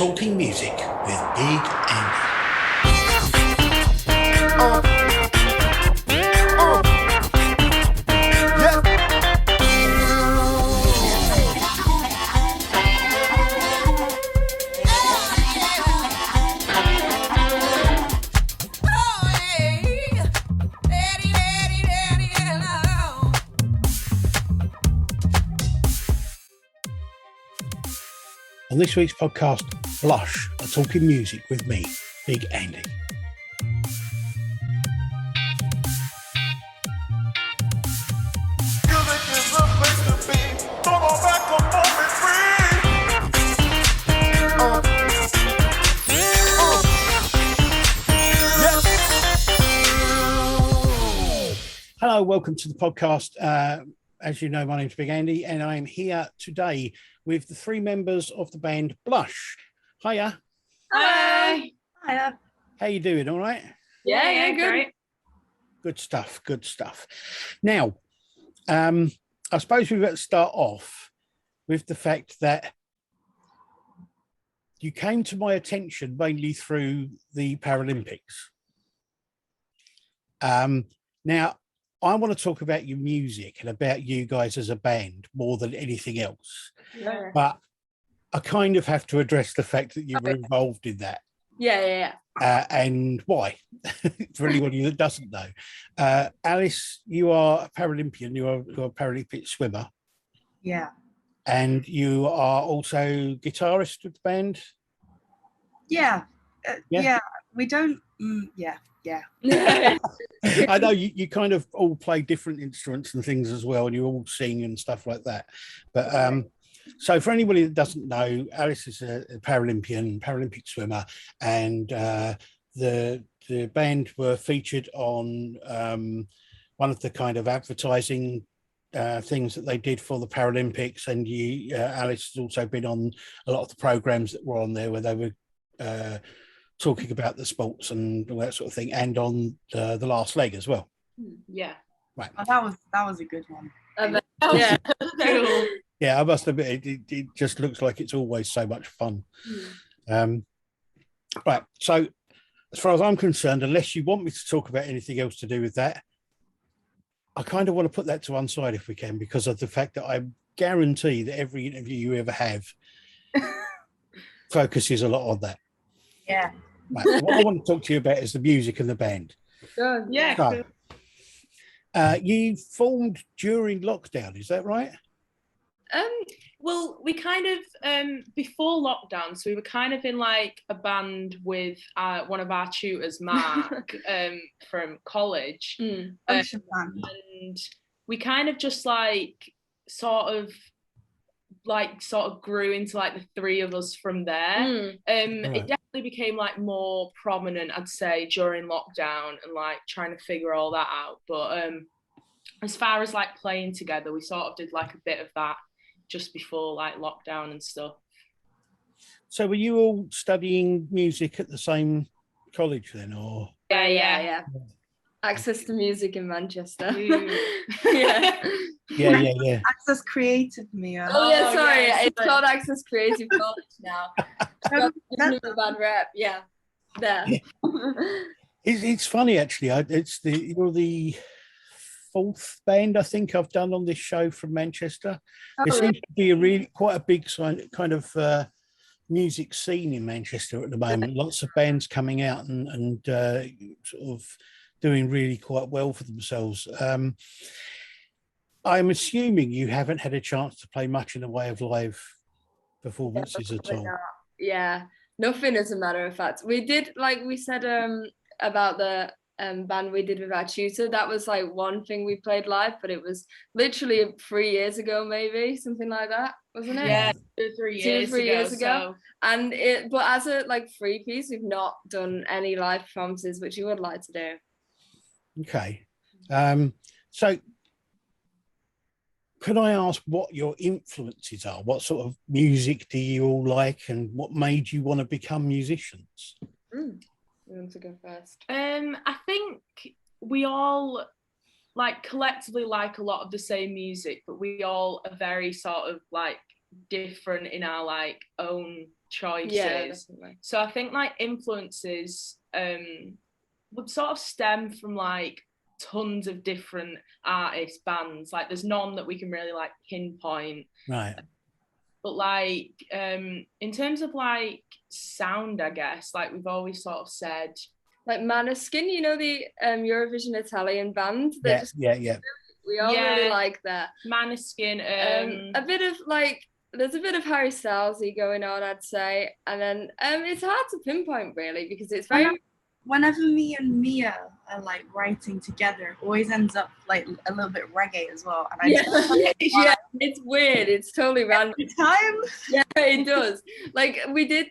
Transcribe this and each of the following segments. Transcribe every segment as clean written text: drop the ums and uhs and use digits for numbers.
Talking Music with Big Andy. On this week's podcast, Blush, a Talking Music with me, Big Andy. Hello, welcome to the podcast. As you know, my name's Big Andy, and I'm here today with the three members of the band Blush. Hiya. Hi. Hiya. How you doing? All right? Yeah, good. Great. Good stuff. Now, I suppose we've got to start off with the fact that you came to my attention mainly through the Paralympics. Now, I want to talk about your music and about you guys as a band more than anything else. Yeah. But I kind of have to address the fact that you were involved in that. Yeah. And why, for anybody that doesn't know. Alice, you are a Paralympian, you're a Paralympic swimmer. Yeah. And you are also guitarist of the band? Yeah. We don't, yeah. I know you kind of all play different instruments and things as well, and you all sing and stuff like that. But so for anybody that doesn't know, Alice is a Paralympic swimmer, and the band were featured on one of the kind of advertising things that they did for the Paralympics, and Alice has also been on a lot of the programs that were on there where they were talking about the sports and all that sort of thing, and on the last leg as well. Yeah. Right. Oh, that was a good one. Yeah. Cool. Yeah, I must admit, it just looks like it's always so much fun. Right. So as far as I'm concerned, unless you want me to talk about anything else to do with that, I kind of want to put that to one side if we can, because of the fact that I guarantee that every interview you ever have focuses a lot on that. Yeah. Right. What I want to talk to you about is the music and the band. Good. Yeah. So, you formed during lockdown, is that right? Well, we kind of before lockdown, so we were kind of in like a band with one of our tutors, Mark, from college, and we kind of just sort of grew into like the three of us from there. It definitely became like more prominent, I'd say, during lockdown and like trying to figure all that out. But as far as like playing together, we sort of did like a bit of that just before like lockdown and stuff. So were you all studying music at the same college then, or? Yeah. Access to Music in Manchester. Yeah. Access Creative me. Sorry. Yeah, it's called Access Creative College now. Give me a bad rep. Yeah. There. It's funny actually. You're the fourth band I think I've done on this show from Manchester. There seems to be quite a big kind of music scene in Manchester at the moment. Lots of bands coming out and sort of doing really quite well for themselves. I'm assuming you haven't had a chance to play much in the way of live performances at all. Yeah, nothing as a matter of fact. We did, like we said about the band we did with our tutor, that was like one thing we played live, but it was literally 3 years ago, maybe something like that, wasn't it? Yeah, 3 years ago. And but as a like free piece, we've not done any live performances, which we would like to do. Okay. So can I ask what your influences are? What sort of music do you all like, and what made you want to become musicians? You want to go first? I think we all like collectively like a lot of the same music, but we all are very sort of like different in our like own choices. Yeah, definitely. So I think like influences would sort of stem from like tons of different artists, bands. Like there's none that we can really like pinpoint. Right. But like in terms of like sound, I guess, like we've always sort of said, like Maneskin, you know, the Eurovision Italian band. Yeah, We all really like that. Maneskin. A bit of like, there's a bit of Harry Stylesy going on, I'd say, and then it's hard to pinpoint really because it's very. Whenever me and Mia are like writing together, it always ends up like a little bit reggae as well. And yeah, it's weird. It's totally random. Every time. Yeah, it does. Like we did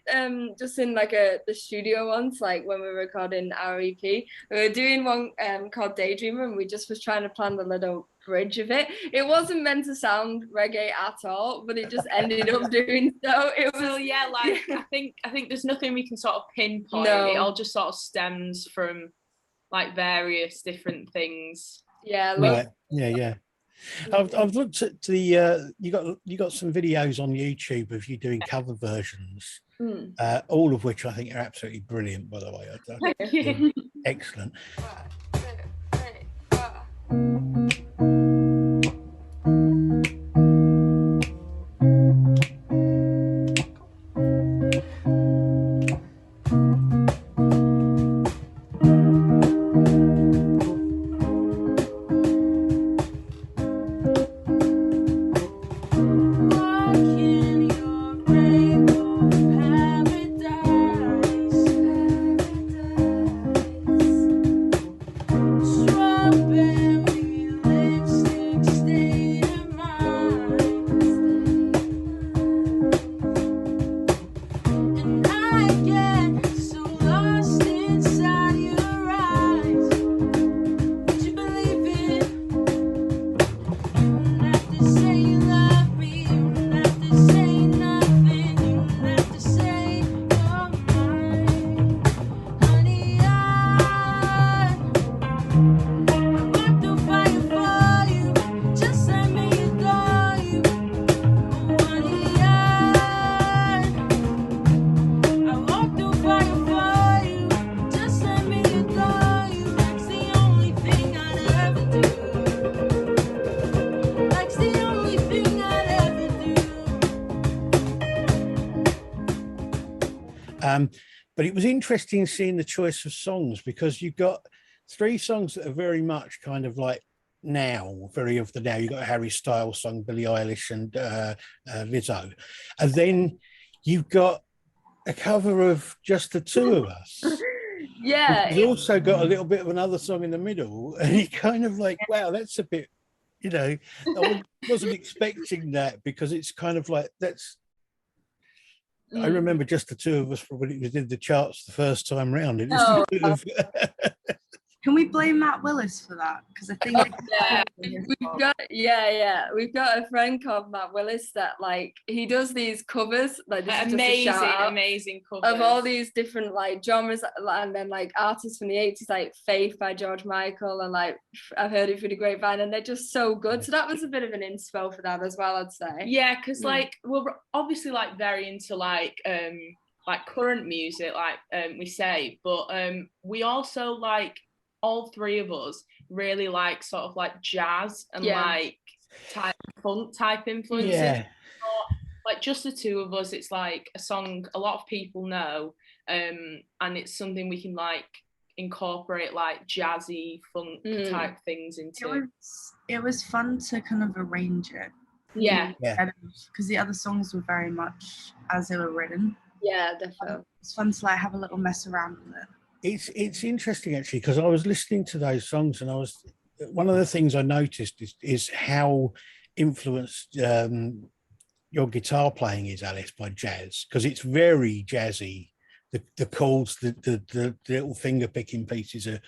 just in like the studio once, like when we were recording our EP, we were doing one called Daydreamer, and we just was trying to plan the little bridge of it. It wasn't meant to sound reggae at all, but it just ended up doing so. It was like I think there's nothing we can sort of pinpoint. No. It all just sort of stems from like various different things. Yeah, right. Yeah. I've looked at the you got some videos on YouTube of you doing cover versions, all of which I think are absolutely brilliant. By the way, Thank you. Excellent. But it was interesting seeing the choice of songs because you've got 3 songs that are very much kind of like now, very of the now. You've got a Harry Styles song, Billie Eilish and Lizzo. And then you've got a cover of Just the Two of Us. Yeah. You've also got a little bit of another song in the middle. And you're kind of like, wow, that's a bit, you know, I wasn't expecting that because it's kind of like, that's, I remember Just the Two of Us when it did the charts the first time round. It was Can we blame Matt Willis for that? Because I think we've got a friend called Matt Willis that like he does these covers, like this amazing covers of all these different like genres, and then like artists from the 80s like Faith by George Michael, and like I've heard it through the grapevine, and they're just so good. So that was a bit of an inspo for that as well, I'd say. Yeah, because like we're obviously like very into like current music, like we say, but we also like all 3 of us really like sort of like jazz and like funk type influences. Yeah. Like Just the Two of Us, it's like a song a lot of people know, and it's something we can like incorporate like jazzy funk type things into. It was fun to kind of arrange it. Yeah. Because the other songs were very much as they were written. Yeah, definitely. It's fun to like have a little mess around with it. It's interesting actually because I was listening to those songs and one of the things I noticed is how influenced your guitar playing is, Alice, by jazz, because it's very jazzy. The chords, the little finger picking pieces are,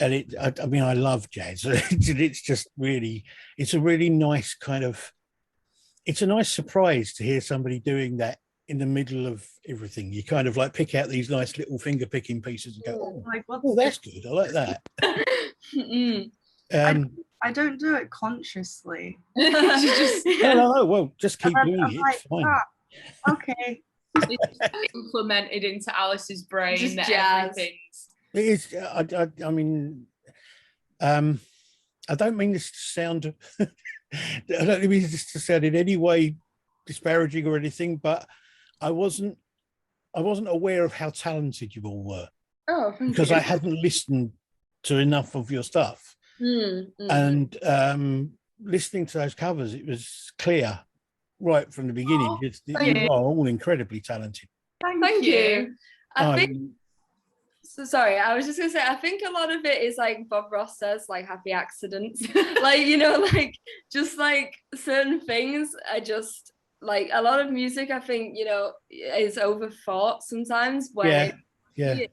and I mean I love jazz. It's just really, it's a really nice kind of, it's a nice surprise to hear somebody doing that in the middle of everything. You kind of like pick out these nice little finger picking pieces and go, oh, that's good. I like that. I don't do it consciously. no. Well, just keep doing I'm it. like, It's fine. Okay. It's implemented into Alice's brain Just that jazz. everything's. It is. I mean, I don't mean this to sound. I don't mean this to sound in any way disparaging or anything, but I wasn't aware of how talented you all were Oh, thank because you. I hadn't listened to enough of your stuff. And listening to those covers, it was clear right from the beginning. You are all incredibly talented. Thank you. I think. you- So sorry, I was just gonna say, I think a lot of it is like Bob Ross says, like happy accidents. Like, you know, like just like certain things are just like a lot of music, I think, you know, is overthought sometimes when yeah. it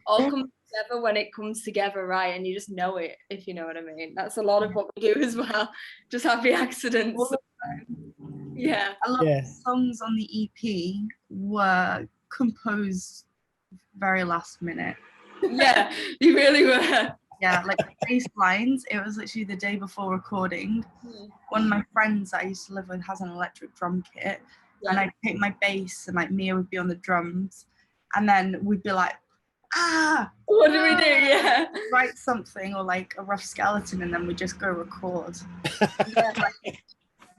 all comes together when it comes together right, and you just know it, if you know what I mean. That's a lot of what we do as well. Just happy accidents. Yeah. A lot of the songs on the EP were composed very last minute. Yeah, you really were. Yeah, like the bass lines, it was literally the day before recording. One of my friends that I used to live with has an electric drum kit, and I'd pick my bass and like Mia would be on the drums, and then we'd be like, what do we do? Yeah, write something or like a rough skeleton, and then we just go record.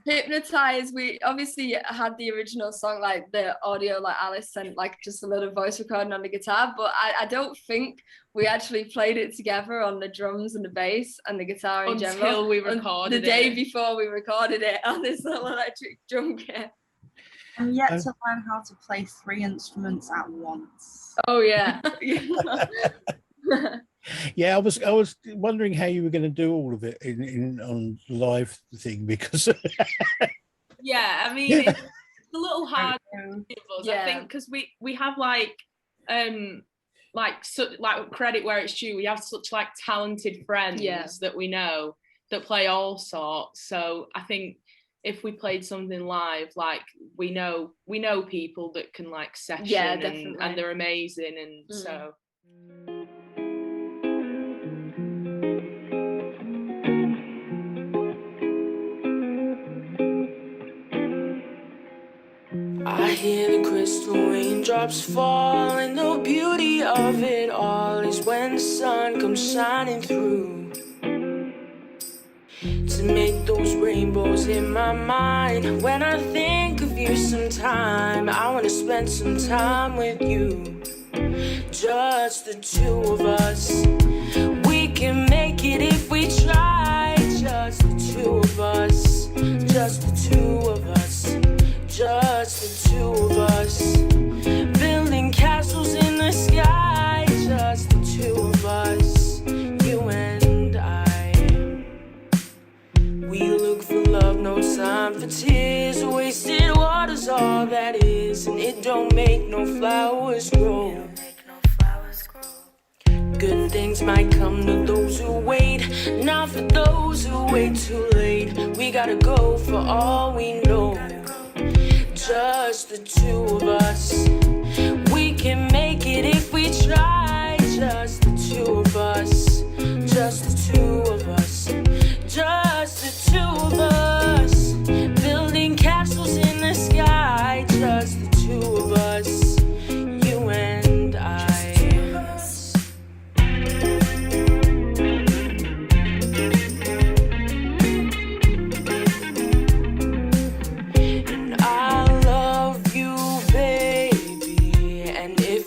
Hypnotize, we obviously had the original song, like the audio, like Alice sent like just a little voice recording on the guitar, but I don't think we actually played it together on the drums and the bass and the guitar in general Until we recorded the day before we recorded it on this little electric drum kit. I'm yet to learn how to play 3 instruments at once. Oh yeah. Yeah, I was wondering how you were going to do all of it in on live thing because yeah, I mean it's a little hard for us, I think, because we have like credit where it's due. We have such like talented friends that we know that play all sorts. So I think if we played something live, like we know people that can like session and they're amazing, and so. I hear the crystal raindrops fall, and the beauty of it all is when the sun comes shining through to make those rainbows in my mind. When I think of you sometime, I want to spend some time with you, just the two of us. We can make it if we try, just the two of us, just the two of us. Just the two of us, building castles in the sky. Just the two of us, you and I. We look for love, no time for tears. Wasted water's all that is, and it don't make no flowers grow. Good things might come to those who wait, not for those who wait too late. We gotta go for all we know. Just the two of us. We can make it if we try. Just the two of us. Just the two of us. Just the two of us. Building castles in the sky. Just the two of us. You and I.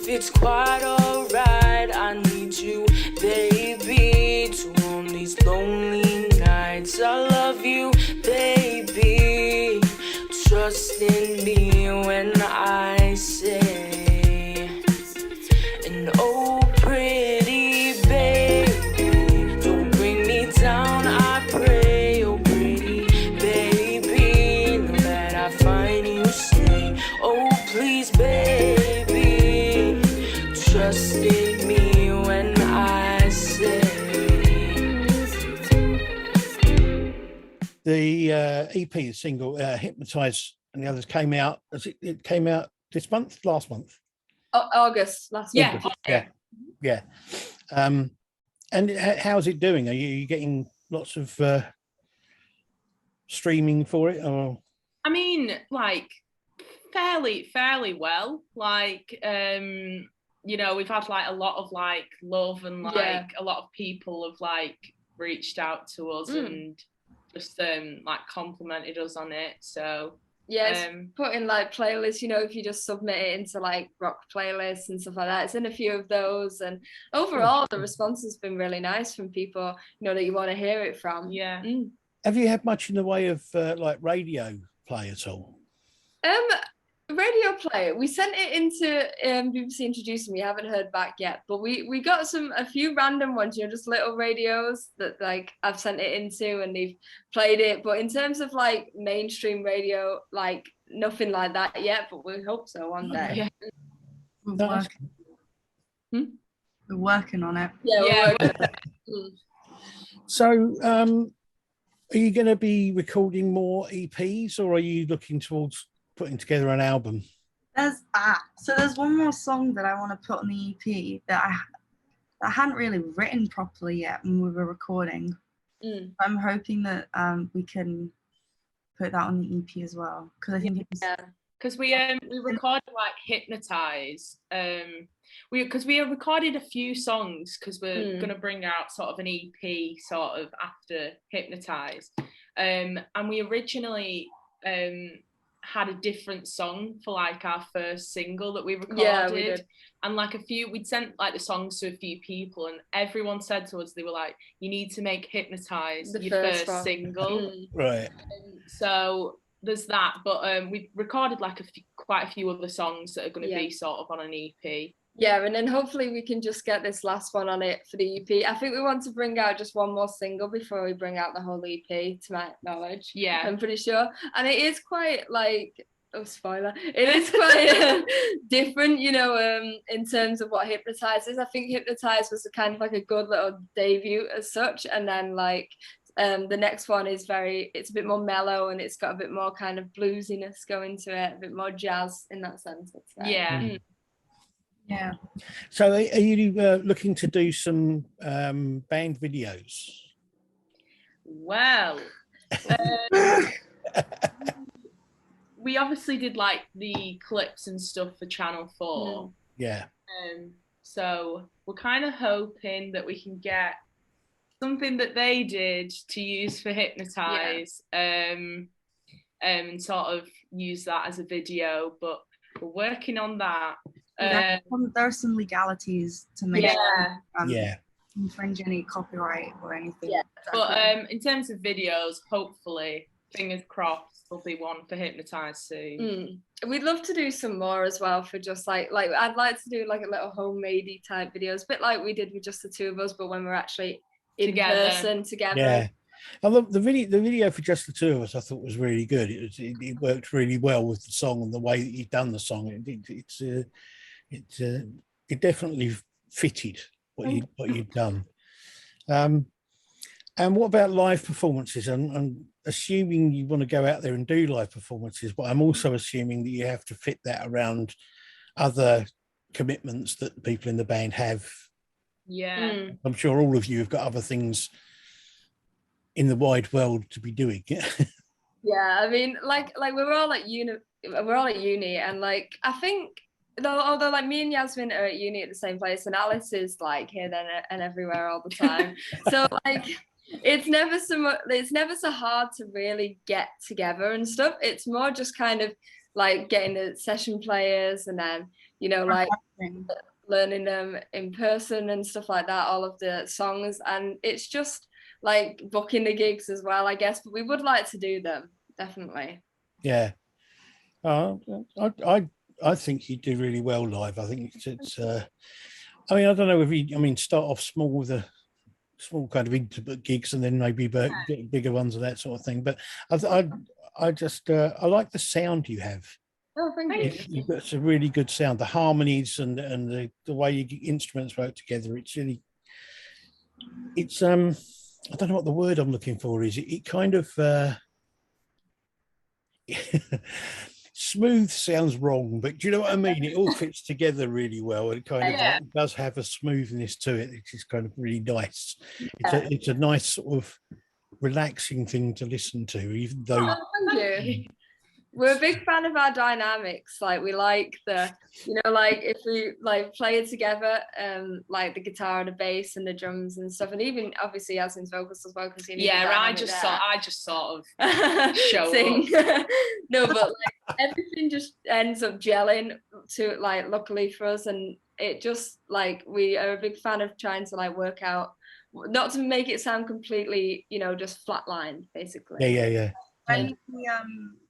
It's quite alright, I need you, baby, to warm these lonely nights. I love you, baby, trust in me when I say, and oh pretty baby, don't bring me down, I pray, oh pretty baby, know that I find you stay, oh please baby. Trust in me when I say. The EP single "Hypnotize" and the others came out. It came out this month, last month. August last month. Yeah. And how's it doing? Are you getting lots of streaming for it? Or I mean, like fairly well. Like, you know, we've had like a lot of like love and like a lot of people have like reached out to us and just like complimented us on it. So yeah, put in like playlists, you know, if you just submit it into like rock playlists and stuff like that, it's in a few of those. And overall, the response has been really nice from people, you know, that you want to hear it from. Yeah. Have you had much in the way of like radio play at all? Radio play, we sent it into BBC Introducing. We haven't heard back yet, but we got a few random ones, you know, just little radios that like I've sent it into and they've played it. But in terms of like mainstream radio, like nothing like that yet, but we hope so one day. Yeah. We're working on it. Yeah. So are you going to be recording more EPs, or are you looking towards putting together an album? There's one more song that I want to put on the EP that I hadn't really written properly yet when we were recording. I'm hoping that we can put that on the EP as well, because I think because we recorded like Hypnotize. We recorded a few songs because we're going to bring out sort of an EP sort of after Hypnotize, and we originally had a different song for like our first single that we recorded. Yeah, we did. And like we'd sent like the songs to a few people and everyone said to us, they were like, you need to make Hypnotize your first single. Right. So there's that, but we recorded like quite a few other songs that are going to be sort of on an EP. Yeah, and then hopefully we can just get this last one on it for the EP. I think we want to bring out just one more single before we bring out the whole EP, to my knowledge. Yeah. I'm pretty sure. And it is quite like, spoiler, it is quite different, you know, in terms of what Hypnotize is. I think Hypnotize was kind of like a good little debut as such. And then like the next one is it's a bit more mellow and it's got a bit more kind of bluesiness going to it, a bit more jazz in that sense. Yeah. Yeah. So are you looking to do some band videos? Well, we obviously did like the clips and stuff for Channel 4. Yeah. So we're kind of hoping that we can get something that they did to use for Hypnotize, and sort of use that as a video, but we're working on that. There are some legalities to make infringe any copyright or anything. Yeah, exactly. But in terms of videos, hopefully, fingers crossed, there'll be one for Hypnotize soon. We'd love to do some more as well for just like I'd like to do like a little homemadey type videos, a bit like we did with just the two of us, but when we're actually in person together. Yeah. I love the video for just the two of us. I thought was really good. It worked really well with the song and the way that you've done the song. It definitely fitted what you'd done. And what about live performances? I'm assuming you want to go out there and do live performances, but I'm also assuming that you have to fit that around other commitments that people in the band have. Yeah. I'm sure all of you have got other things in the wide world to be doing. Yeah, I mean, like we're all at uni, and like I think although like me and Yasmin are at uni at the same place, and Alice is like here, there, and everywhere all the time. So like it's never so hard to really get together and stuff. It's more just kind of like getting the session players and then, you know, like learning them in person and stuff like that, all of the songs, and it's just like booking the gigs as well, I guess, but we would like to do them, definitely. Yeah. I think you do really well live. I think it's I mean, I don't know if start off small with a small kind of intimate gigs and then maybe get bigger ones and that sort of thing. But I just I like the sound you have. Oh, thank you. You've got a really good sound. The harmonies and the way your instruments work together. It's I don't know what the word I'm looking for is. It kind of smooth sounds wrong, but do you know what I mean? It all fits together really well. It kind of like, does have a smoothness to it, which is kind of really nice. It's a nice sort of relaxing thing to listen to, even though. Thank you. We're a big fan of our dynamics. Like we like the, like if we like play it together, like the guitar and the bass and the drums and stuff, and even obviously Yasmin's vocals as well. Because I just sort of show sing. No, but like everything just ends up gelling to like luckily for us, and it just like we are a big fan of trying to like work out, not to make it sound completely, just flatlined, basically. Yeah. When we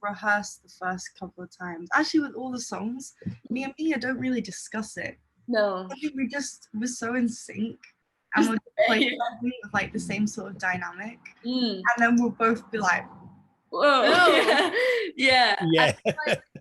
rehearsed the first couple of times, actually with all the songs, me and Mia don't really discuss it. No. I think we're so in sync, and we're like with like the same sort of dynamic, and then we'll both be like, whoa. Yeah. Like,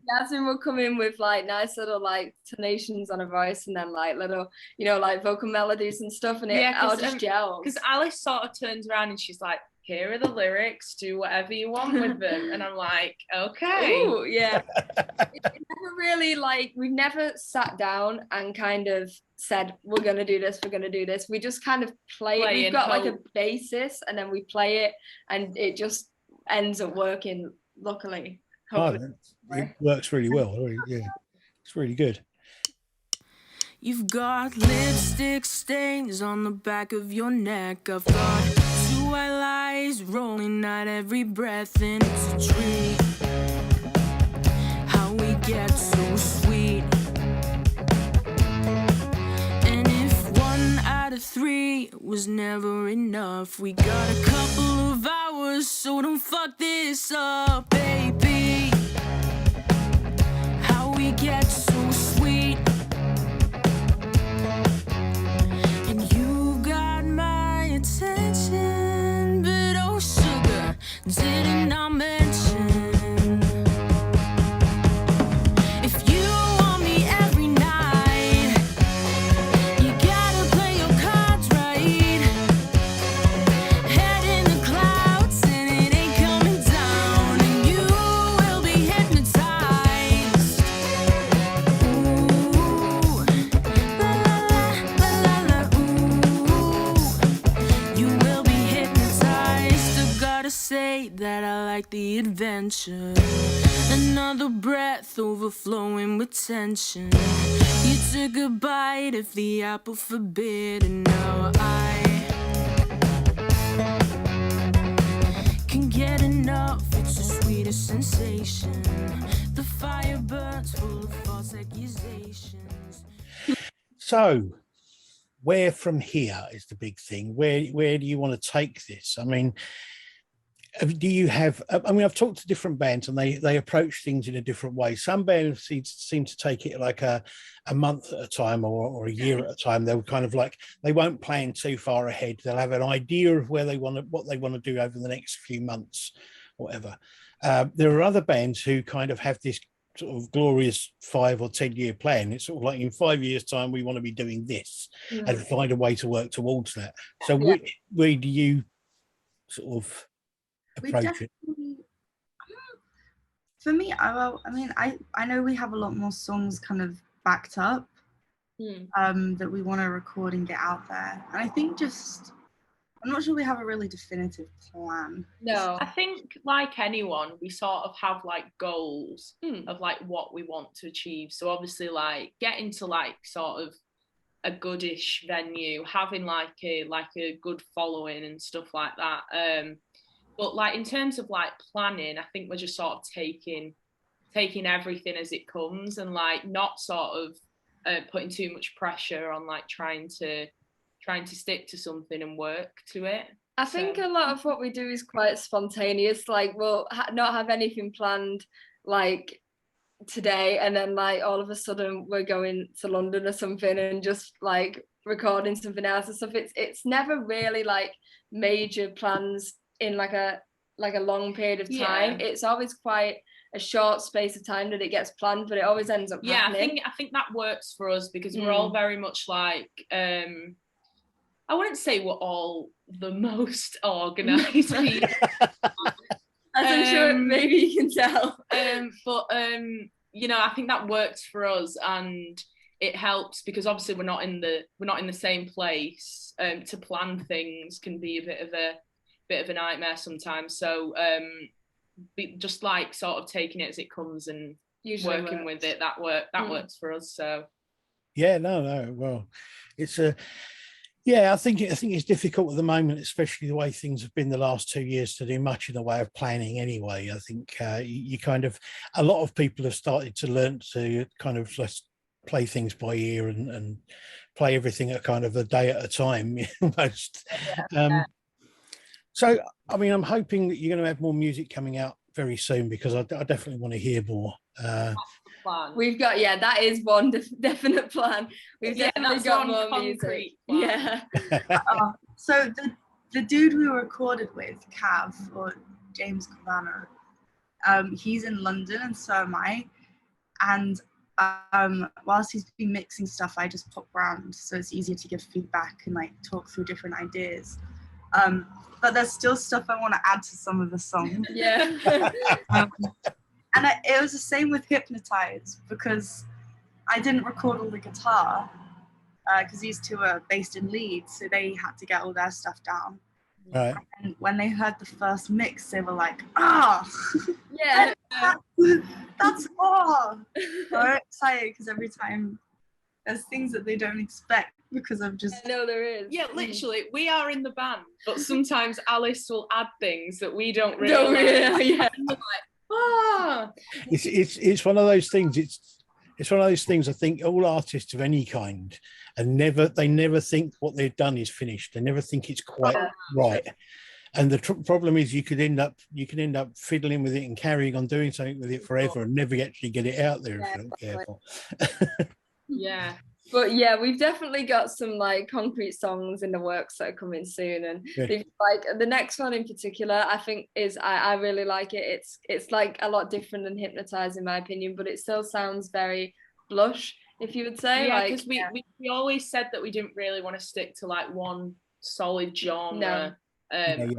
Yasmin will come in with like nice little like tonations on her voice, and then like little, like vocal melodies and stuff, and I'll just gel. Because Alice sort of turns around and she's like, here are the lyrics, do whatever you want with them. And I'm like, okay. Ooh, yeah. It never really like, we've never sat down and kind of said, we're going to do this. We just kind of play it. We've got like a basis, and then we play it, and it just ends up working, luckily. It works really well. Yeah, it's really good. You've got lipstick stains on the back of your neck. I've got two white lies rolling out every breath, and it's a treat how we get so sweet. And if 1 out of 3 was never enough, we got a couple of hours, so don't fuck this up, baby. How we get so sweet. Attention, but oh sugar, didn't I mention? If you want me every night, you gotta play your cards right. Head in the clouds and it ain't coming down, and you will be hypnotized. Ooh, la la la la, ooh. You will be hypnotized. I gotta say that I like the adventure. Another breath overflowing with tension. You took a bite of the apple forbidden. Now I can get enough. It's the sweetest sensation. The fire burns full of false accusations. So, where from here is the big thing. Where do you want to take this? I mean, do you have? I mean, I've talked to different bands, and they approach things in a different way. Some bands seem to take it like a month at a time or a year at a time. They'll kind of like, they won't plan too far ahead. They'll have an idea of what they want to do over the next few months, whatever. There are other bands who kind of have this sort of glorious 5 or 10 year plan. It's sort of like, in 5 years time we want to be doing this, and find a way to work towards that. So where do you sort of approach it? For me, I know we have a lot more songs kind of backed up that we want to record and get out there, and I think I'm not sure we have a really definitive plan. No. I think like anyone, we sort of have like goals of like what we want to achieve. So obviously like getting to like sort of a goodish venue, having like a good following and stuff like that. But like in terms of like planning, I think we're just sort of taking everything as it comes, and like not sort of putting too much pressure on like trying to stick to something and work to it. I think a lot of what we do is quite spontaneous. Like we'll not have anything planned like today, and then like all of a sudden we're going to London or something and just like recording something else and stuff. It's never really like major plans in like a long period of time. It's always quite a short space of time that it gets planned, but it always ends up happening. I think that works for us because we're all very much like I wouldn't say we're all the most organised people. As I'm sure maybe you can tell. You know, I think that works for us, and it helps because obviously we're not in the same place. To plan things can be a bit of a nightmare sometimes. So just like sort of taking it as it comes and usually working with it, that works for us. So yeah, no, well, it's a yeah, I think it's difficult at the moment, especially the way things have been the last 2 years, to do much in the way of planning anyway. I think you kind of, a lot of people have started to learn to kind of just play things by ear and play everything at kind of a day at a time almost. So, I mean, I'm hoping that you're going to have more music coming out very soon, because I definitely want to hear more. We've got, that is one definite plan. We've definitely got more music. Plan. Yeah. So the dude we recorded with, Cav, or James Cavana, he's in London and so am I. And whilst he's been mixing stuff, I just pop around, so it's easier to give feedback and like talk through different ideas. But there's still stuff I want to add to some of the songs. Yeah. And it was the same with Hypnotize, because I didn't record all the guitar because these two are based in Leeds, so they had to get all their stuff down. Right. And when they heard the first mix, they were like, yeah, that's so excited, because every time there's things that they don't expect because of just... I know there is. Yeah, literally, we are in the band, but sometimes Alice will add things that we don't really yeah. It's one of those things. It's one of those things. I think all artists of any kind, and they never think what they've done is finished. They never think it's quite right. And the problem is, you could end up fiddling with it and carrying on doing something with it forever and never actually get it out there if you're not careful. Yeah. But yeah, we've definitely got some like concrete songs in the works that are coming soon, and like the next one in particular, I think is I really like it. It's like a lot different than Hypnotize in my opinion, but it still sounds very Blush, if you would say. Yeah, because we always said that we didn't really want to stick to like one solid genre. No. We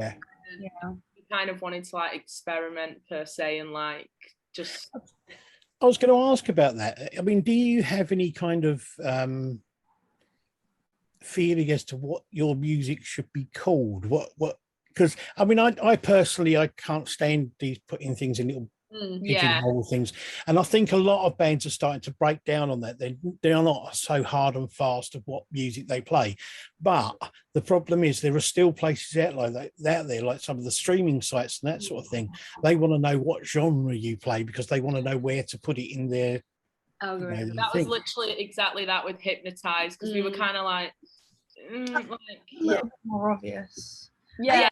kind of wanted to like experiment per se, and like just. I was going to ask about that. I mean, do you have any kind of feeling as to what your music should be called? What? Because I mean, I personally, I can't stand these putting things in little pigeonhole things, and I think a lot of bands are starting to break down on that. They are not so hard and fast of what music they play, but the problem is there are still places out there, like some of the streaming sites and that sort of thing. They want to know what genre you play because they want to know where to put it in their algorithm. That was literally exactly that with Hypnotize, because we were kind of like, more obvious. Yeah.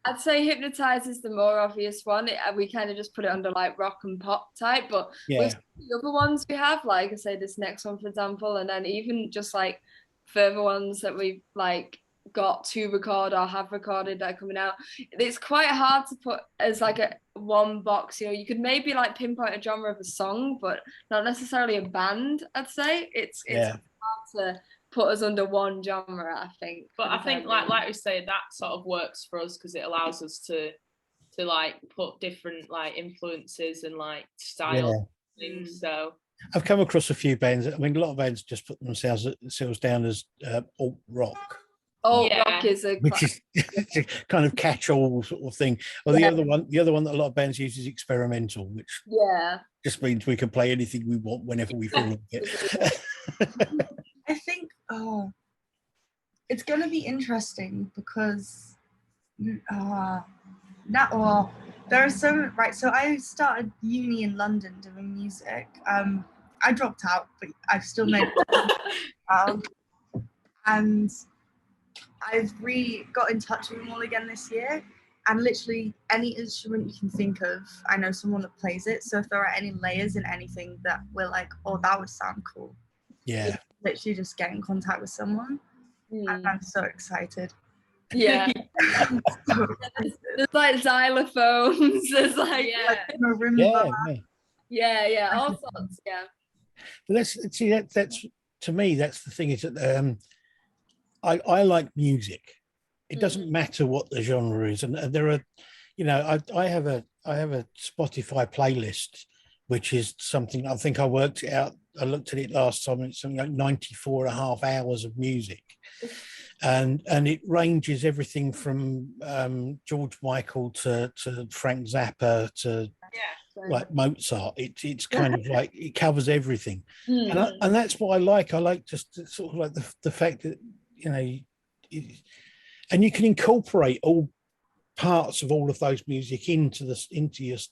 I'd say Hypnotize is the more obvious one. We kind of just put it under like rock and pop type, but with the other ones we have, like I say, this next one, for example, and then even just like further ones that we've like got to record or have recorded that are coming out, it's quite hard to put as like a one box. You know, you could maybe like pinpoint a genre of a song, but not necessarily a band. I'd say it's hard to put us under one genre, I think. But I think like we say, that sort of works for us because it allows us to like put different like influences and like style things. So I've come across a few bands. I mean, a lot of bands just put themselves down as alt rock. Rock is which is kind of catch-all sort of thing. Or the other one that a lot of bands use is experimental, which just means we can play anything we want whenever we feel like it. I think it's going to be interesting because there are some, right, so I started uni in London doing music. I dropped out, but I've still made it. And I've got in touch with them all again this year, and literally any instrument you can think of, I know someone that plays it. So if there are any layers in anything that we're like, oh, that would sound cool. Yeah. Literally just get in contact with someone. And I'm so excited. Yeah. There's like xylophones. There's like marimba. Yeah, all sorts. Yeah. But that's to me, that's the thing, is that I like music. It doesn't matter what the genre is, and there are, you know, I have a Spotify playlist, which is something I think I worked it out. I looked at it last time, and it's something like 94 and a half hours of music. And it ranges everything from George Michael to Frank Zappa to like Mozart. It's kind of like it covers everything, and that's what I like. I like just sort of like the fact that, you know, and you can incorporate all parts of all of those music into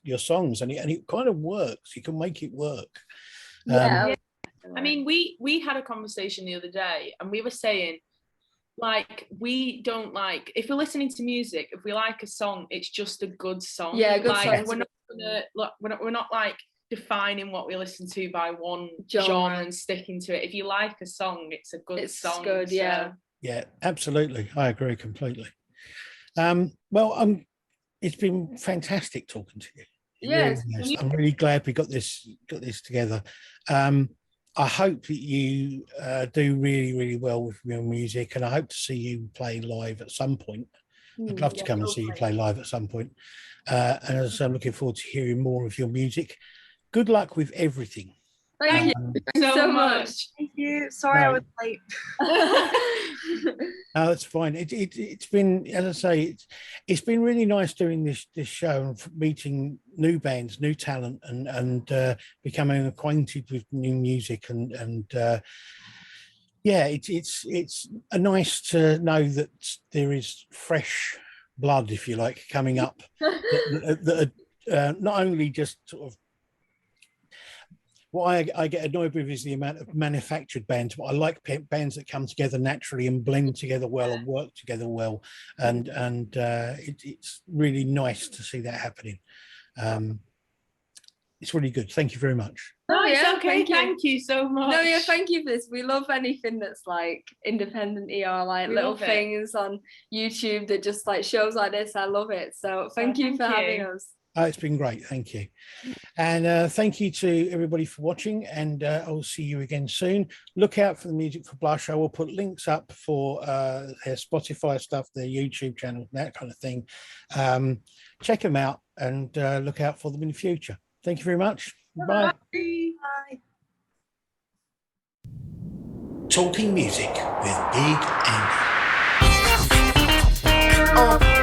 your songs, and it kind of works. You can make it work. Yeah. I mean, we had a conversation the other day, and we were saying, like, we don't like, if we're listening to music, if we like a song, it's just a good song. Yeah, good like, songs. we're not like defining what we listen to by one genre and sticking to it. If you like a song, it's a good song. It's good, yeah. So. Yeah, absolutely. I agree completely. Well, it's been fantastic talking to you. Yes, really I'm really glad we got this together. I hope that you do really, really well with your music, and I hope to see you play live at some point. I'd love to come and see you play live at some point. And as I'm looking forward to hearing more of your music. Good luck with everything. Thank you so much. Thank you. Sorry I was late. No, that's fine. It's been, as I say, it's been really nice doing this show and meeting new bands, new talent, and becoming acquainted with new music, and yeah, it's nice to know that there is fresh blood, if you like, coming up that not only just sort of. What I get annoyed with is the amount of manufactured bands, but I like bands that come together naturally and blend together well and work together well, and it's really nice to see that happening. It's really good. Thank you very much. No, it's okay. Thank you so much. No, yeah, thank you for this. We love anything that's like independent or like little things on YouTube that just like shows like this. I love it. So thank you for having us. Oh, it's been great. Thank you. And thank you to everybody for watching, and I'll see you again soon. Look out for the Music for Blush. I will put links up for their Spotify stuff, their YouTube channel, that kind of thing. Check them out and look out for them in the future. Thank you very much. Bye. Bye. Talking Music with Big Andy.